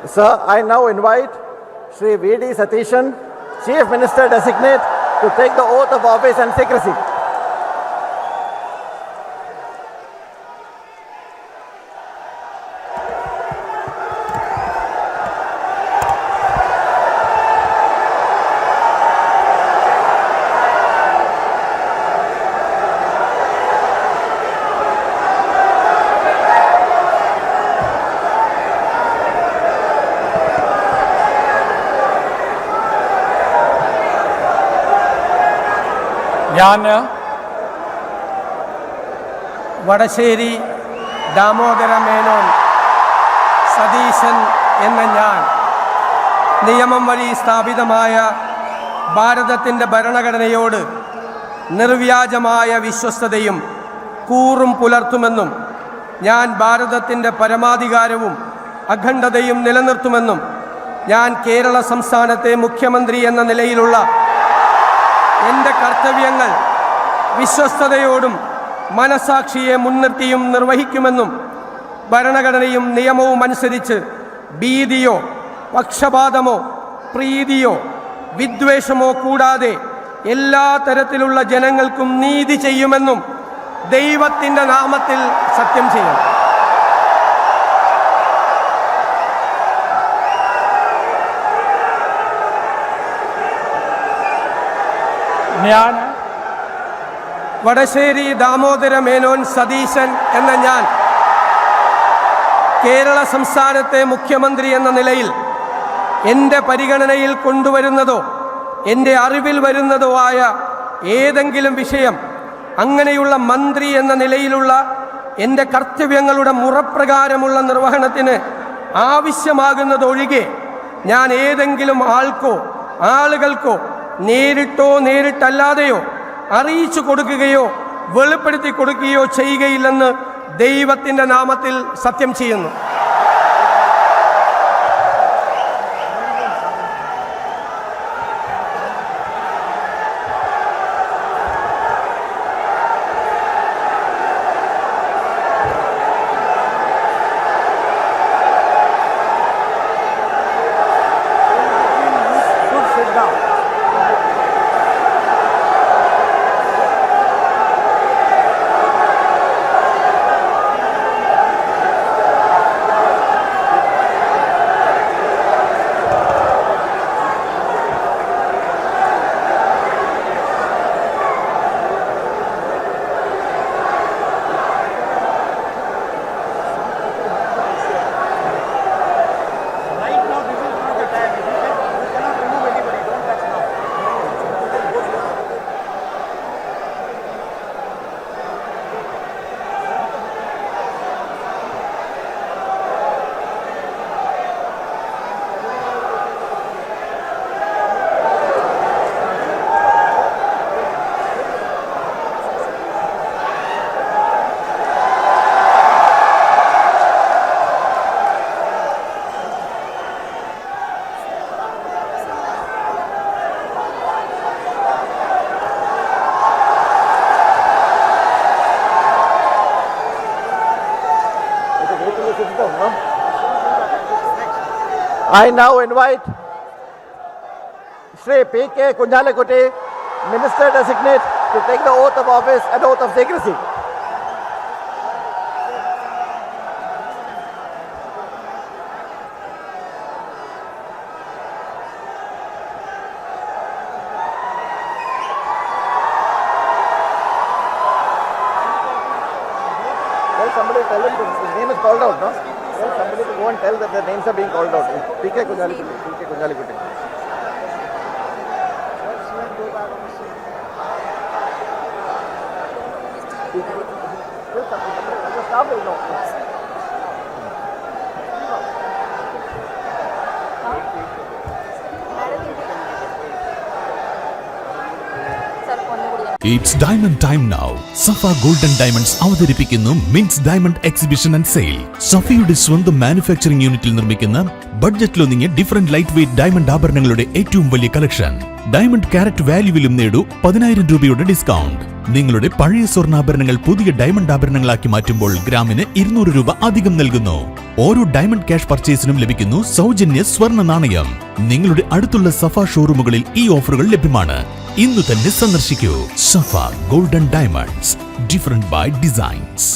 Sir, I now invite Shri V.D. Satishan, Chief Minister Designate, to take the oath of office and secrecy. ഞാൻ വടശ്ശേരി ദാമോദര മേനോൻ സതീശൻ എന്ന ഞാൻ നിയമം വഴി സ്ഥാപിതമായ ഭാരതത്തിൻ്റെ ഭരണഘടനയോട് നിർവ്യാജമായ വിശ്വസ്തതയും കൂറും പുലർത്തുമെന്നും ഞാൻ ഭാരതത്തിൻ്റെ പരമാധികാരവും അഖണ്ഡതയും നിലനിർത്തുമെന്നും ഞാൻ കേരള സംസ്ഥാനത്തെ മുഖ്യമന്ത്രി എന്ന നിലയിലുള്ള എൻ്റെ കർത്തവ്യങ്ങൾ വിശ്വസ്തയോടും മനസാക്ഷിയെ മുൻനിർത്തിയും നിർവഹിക്കുമെന്നും ഭരണഘടനയും നിയമവും അനുസരിച്ച് ഭീതിയോ പക്ഷപാതമോ പ്രീതിയോ വിദ്വേഷമോ കൂടാതെ എല്ലാ തരത്തിലുള്ള ജനങ്ങൾക്കും നീതി ചെയ്യുമെന്നും ദൈവത്തിൻ്റെ നാമത്തിൽ സത്യം ചെയ്യും. ഞാൻ വടശ്ശേരി ദാമോദര മേനോൻ സതീശൻ എന്ന ഞാൻ കേരള സംസ്ഥാനത്തെ മുഖ്യമന്ത്രി എന്ന നിലയിൽ എൻ്റെ പരിഗണനയിൽ കൊണ്ടുവരുന്നതോ എൻ്റെ അറിവിൽ വരുന്നതോ ആയ ഏതെങ്കിലും വിഷയം അങ്ങനെയുള്ള മന്ത്രി എന്ന നിലയിലുള്ള എൻ്റെ കർത്തവ്യങ്ങളുടെ മുറപ്രകാരമുള്ള നിർവഹണത്തിന് ആവശ്യമാകുന്നതൊഴികെ ഞാൻ ഏതെങ്കിലും ആൾക്കോ ആളുകൾക്കോ നേരിട്ടോ നേരിട്ടല്ലാതെയോ അറിയിച്ചു കൊടുക്കുകയോ വെളിപ്പെടുത്തി കൊടുക്കുകയോ ചെയ്യുകയില്ലെന്ന് ദൈവത്തിൻ്റെ നാമത്തിൽ സത്യം ചെയ്യുന്നു. I now invite Shri P.K. Kunjalekutti, Minister Designate, to take the oath of office and oath of secrecy. Well, somebody tell him his name is called out, no? Well, somebody to go and tell that their names are being called out. P.K. Kunjalekutti. P.K. Kunjalekutti. Staff will know. It's diamond time now. Safa Golden Diamonds അവതരിപ്പിക്കുന്നു മിൻസ് diamond exhibition and sale. സഫയുടെ സ്വന്തം manufacturing യൂണിറ്റിൽ നിർമ്മിക്കുന്ന ബഡ്ജറ്റിലൊതുങ്ങിയ different light weight diamond ആഭരണങ്ങളുടെ ഏറ്റവും വലിയ കളക്ഷൻ. ഡയമണ്ട് ക്യാരറ്റ് വാല്യൂവിലും നേടൂ 10,000 രൂപയുടെ ഡിസ്കൗണ്ട്. നിങ്ങളുടെ പഴയ സ്വർണ്ണാഭരണങ്ങൾ പുതിയ ഡയമണ്ട് ആഭരണങ്ങളാക്കി മാറ്റുമ്പോൾ ഗ്രാമിന് 200 രൂപ അധികം നൽകുന്നു. ഓരോ ഡയമണ്ട് ക്യാഷ് പർച്ചേസിനും ലഭിക്കുന്നു സൗജന്യ സ്വർണ്ണ നാണയം. നിങ്ങളുടെ അടുത്തുള്ള സഫ ഷോറൂമുകളിൽ ഈ ഓഫറുകൾ ലഭ്യമാണ്. ഇന്നു തന്നെ സന്ദർശിക്കൂ. Safa Golden Diamonds, different by designs.